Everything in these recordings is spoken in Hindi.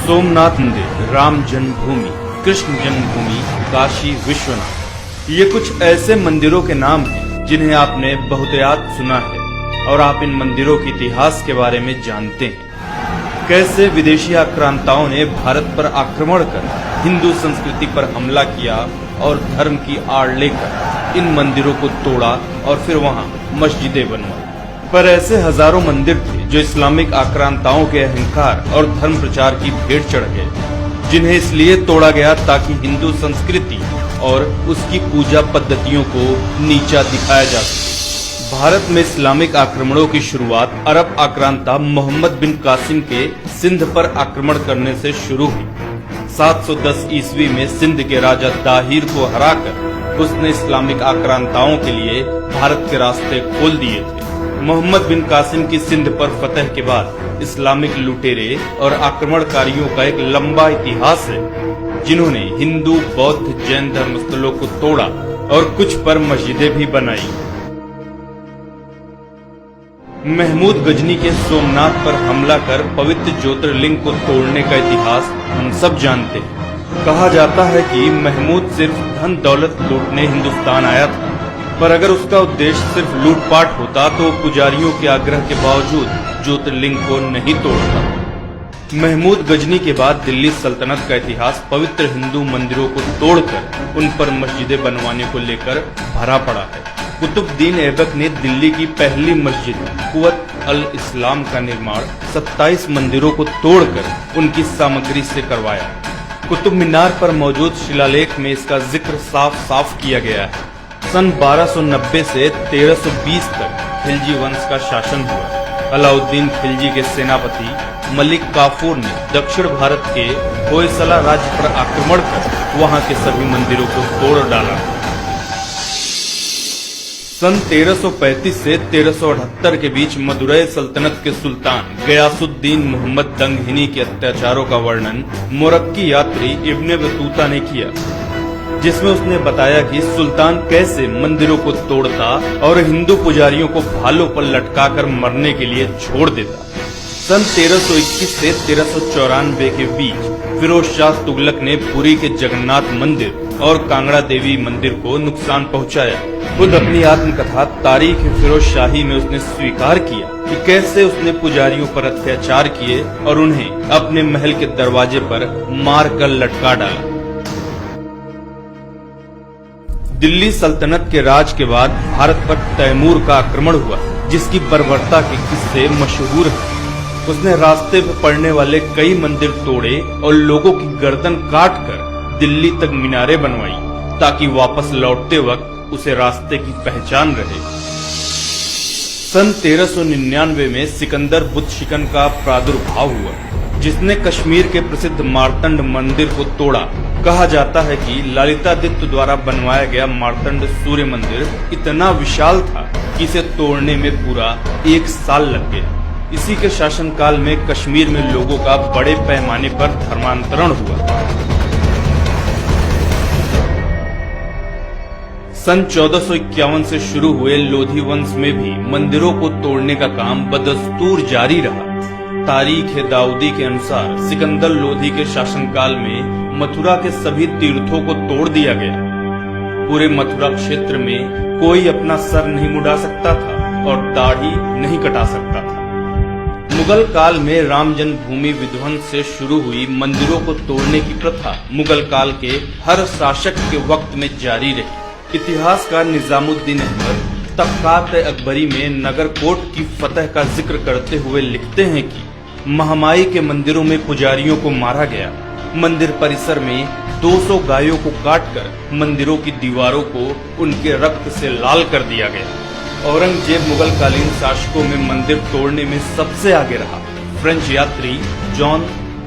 सोमनाथ मंदिर, राम जन्मभूमि, कृष्ण जन्मभूमि, काशी विश्वनाथ, ये कुछ ऐसे मंदिरों के नाम हैं जिन्हें आपने बहुतायत सुना है और आप इन मंदिरों के इतिहास के बारे में जानते हैं। कैसे विदेशी आक्रांताओं ने भारत पर आक्रमण कर हिंदू संस्कृति पर हमला किया और धर्म की आड़ लेकर इन मंदिरों को तोड़ा और फिर वहां मस्जिदें बनवाई। पर ऐसे हजारों मंदिर थे जो इस्लामिक आक्रांताओं के अहंकार और धर्म प्रचार की भेंट चढ़ गए, जिन्हें इसलिए तोड़ा गया ताकि हिंदू संस्कृति और उसकी पूजा पद्धतियों को नीचा दिखाया जा सके। भारत में इस्लामिक आक्रमणों की शुरुआत अरब आक्रांता मोहम्मद बिन कासिम के सिंध पर आक्रमण करने से शुरू हुई। 710 ईस्वी में सिंध के राजा दाहिर को हराकर उसने इस्लामिक आक्रांताओं के लिए भारत के रास्ते खोल दिए थे। मोहम्मद बिन कासिम की सिंध पर फतह के बाद इस्लामिक लुटेरे और आक्रमणकारियों का एक लंबा इतिहास है, जिन्होंने हिंदू, बौद्ध, जैन धर्मस्थलों को तोड़ा और कुछ पर मस्जिदें भी बनाई। महमूद गजनी के सोमनाथ पर हमला कर पवित्र ज्योतिर्लिंग को तोड़ने का इतिहास हम सब जानते हैं। कहा जाता है कि महमूद सिर्फ धन दौलत लूटने हिंदुस्तान आया था, पर अगर उसका उद्देश्य सिर्फ लूटपाट होता तो पुजारियों के आग्रह के बावजूद ज्योतिर्लिंग को नहीं तोड़ता। महमूद गजनी के बाद दिल्ली सल्तनत का इतिहास पवित्र हिंदू मंदिरों को तोड़कर उन पर मस्जिदें बनवाने को लेकर भरा पड़ा है। कुतुबुद्दीन ऐबक ने दिल्ली की पहली मस्जिद कुव्वत अल इस्लाम का निर्माण 27 मंदिरों को तोड़कर उनकी सामग्री से करवाया। कुतुब मीनार पर मौजूद शिलालेख में इसका जिक्र साफ साफ किया गया है। सन 1290 से 1320 तक खिलजी वंश का शासन हुआ। अलाउद्दीन खिलजी के सेनापति मलिक काफूर ने दक्षिण भारत के होयसला राज्य पर आक्रमण कर वहां के सभी मंदिरों को तोड़ डाला। सन 1335 से 1378 के बीच मदुरै सल्तनत के सुल्तान गयासुद्दीन मोहम्मद दंगहिनी के अत्याचारों का वर्णन मोरक्की यात्री इब्ने बतूता ने किया, जिसमें उसने बताया कि सुल्तान कैसे मंदिरों को तोड़ता और हिंदू पुजारियों को भालों पर लटकाकर मरने के लिए छोड़ देता। सन 1321 से 1394 के बीच फिरोज शाह तुगलक ने पुरी के जगन्नाथ मंदिर और कांगड़ा देवी मंदिर को नुकसान पहुंचाया। खुद अपनी आत्मकथा तारीख फिरोज शाही में उसने स्वीकार किया कि कैसे उसने पुजारियों पर अत्याचार किए और उन्हें अपने महल के दरवाजे पर मार कर लटका डाला। दिल्ली सल्तनत के राज के बाद भारत पर तैमूर का आक्रमण हुआ, जिसकी बर्बरता के किस्से मशहूर हैं। उसने रास्ते में पड़ने वाले कई मंदिर तोड़े और लोगों की गर्दन काटकर दिल्ली तक मीनारें बनवाई, ताकि वापस लौटते वक्त उसे रास्ते की पहचान रहे। सन 1399 में सिकंदर बुत शिकन का प्रादुर्भाव हुआ, जिसने कश्मीर के प्रसिद्ध मार्तंड मंदिर को तोड़ा। कहा जाता है कि ललितादित्य द्वारा बनवाया गया मार्तंड सूर्य मंदिर इतना विशाल था कि इसे तोड़ने में पूरा 1 साल लग गया। इसी के शासनकाल में कश्मीर में लोगों का बड़े पैमाने पर धर्मांतरण हुआ। सन 1451 से शुरू हुए लोधी वंश में भी मंदिरों को तोड़ने का काम बदस्तूर जारी रहा। तारीख दाऊदी के अनुसार सिकंदर लोधी के शासनकाल में मथुरा के सभी तीर्थों को तोड़ दिया गया। पूरे मथुरा क्षेत्र में कोई अपना सर नहीं मुड़ा सकता था और दाढ़ी नहीं कटा सकता था। मुगल काल में राम जन्मभूमि विध्वंस से शुरू हुई मंदिरों को तोड़ने की प्रथा मुगल काल के हर शासक के वक्त में जारी रही। इतिहासकार निजामुद्दीन अहमद तबकात अकबरी में नगरकोट की फतह का जिक्र करते हुए लिखते हैं कि महामाई के मंदिरों में पुजारियों को मारा गया। मंदिर परिसर में 200 गायों को काटकर मंदिरों की दीवारों को उनके रक्त से लाल कर दिया गया। औरंगजेब मुगल कालीन शासकों में मंदिर तोड़ने में सबसे आगे रहा। फ्रेंच यात्री जॉन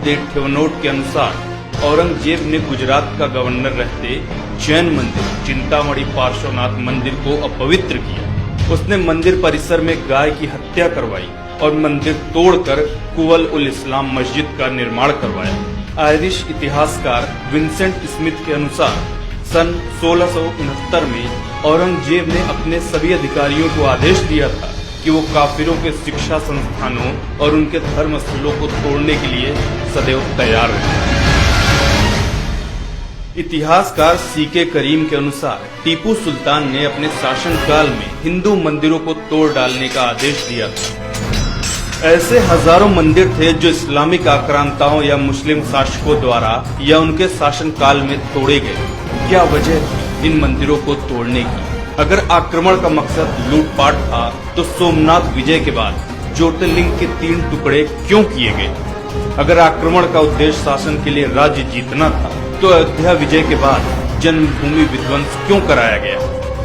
दे ठेवनोट के अनुसार औरंगजेब ने गुजरात का गवर्नर रहते जैन मंदिर चिंतामणि पार्श्वनाथ मंदिर को अपवित्र किया। उसने मंदिर परिसर में गाय की हत्या करवाई और मंदिर तोड़कर कुव्वत उल इस्लाम मस्जिद का निर्माण करवाया। आयरिश इतिहासकार विंसेंट स्मिथ के अनुसार सन 1669 में औरंगजेब ने अपने सभी अधिकारियों को आदेश दिया था कि वो काफिरों के शिक्षा संस्थानों और उनके धर्म स्थलों को तोड़ने के लिए सदैव तैयार रहे। इतिहासकार सीके करीम के अनुसार टीपू सुल्तान ने अपने शासनकाल में हिंदू मंदिरों को तोड़ डालने का आदेश दिया था। ऐसे हजारों मंदिर थे जो इस्लामिक आक्रांताओं या मुस्लिम शासकों द्वारा या उनके शासनकाल में तोड़े गए। क्या वजह थी इन मंदिरों को तोड़ने की? अगर आक्रमण का मकसद लूटपाट था तो सोमनाथ विजय के बाद ज्योतिर्लिंग के 3 टुकड़े क्यों किए गए? अगर आक्रमण का उद्देश्य शासन के लिए राज्य जीतना था तो अयोध्या विजय के बाद जन्मभूमि विध्वंस क्यों कराया गया?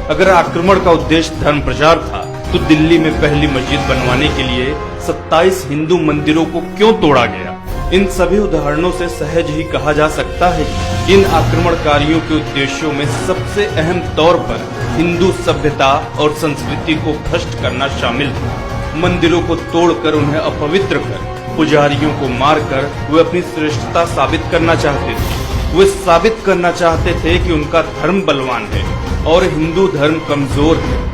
अगर आक्रमण का उद्देश्य धर्म प्रचार था तो दिल्ली में पहली मस्जिद बनवाने के लिए 27 हिंदू मंदिरों को क्यों तोड़ा गया? इन सभी उदाहरणों से सहज ही कहा जा सकता है कि इन आक्रमणकारियों के उद्देश्यों में सबसे अहम तौर पर हिंदू सभ्यता और संस्कृति को भ्रष्ट करना शामिल था। मंदिरों को तोड़कर उन्हें अपवित्र कर पुजारियों को मारकर वे अपनी श्रेष्ठता साबित करना चाहते थे। वे साबित करना चाहते थे कि उनका धर्म बलवान है और हिंदू धर्म कमजोर है।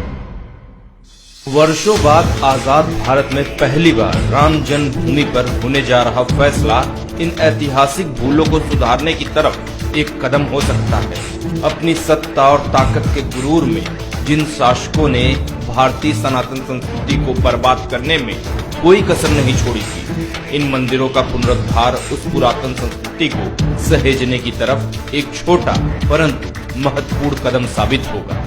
वर्षों बाद आजाद भारत में पहली बार राम जन्मभूमि पर होने जा रहा फैसला इन ऐतिहासिक भूलों को सुधारने की तरफ एक कदम हो सकता है। अपनी सत्ता और ताकत के गुरूर में जिन शासकों ने भारतीय सनातन संस्कृति को बर्बाद करने में कोई कसर नहीं छोड़ी थी, इन मंदिरों का पुनरुद्धार उस पुरातन संस्कृति को सहेजने की तरफ एक छोटा परंतु महत्वपूर्ण कदम साबित होगा।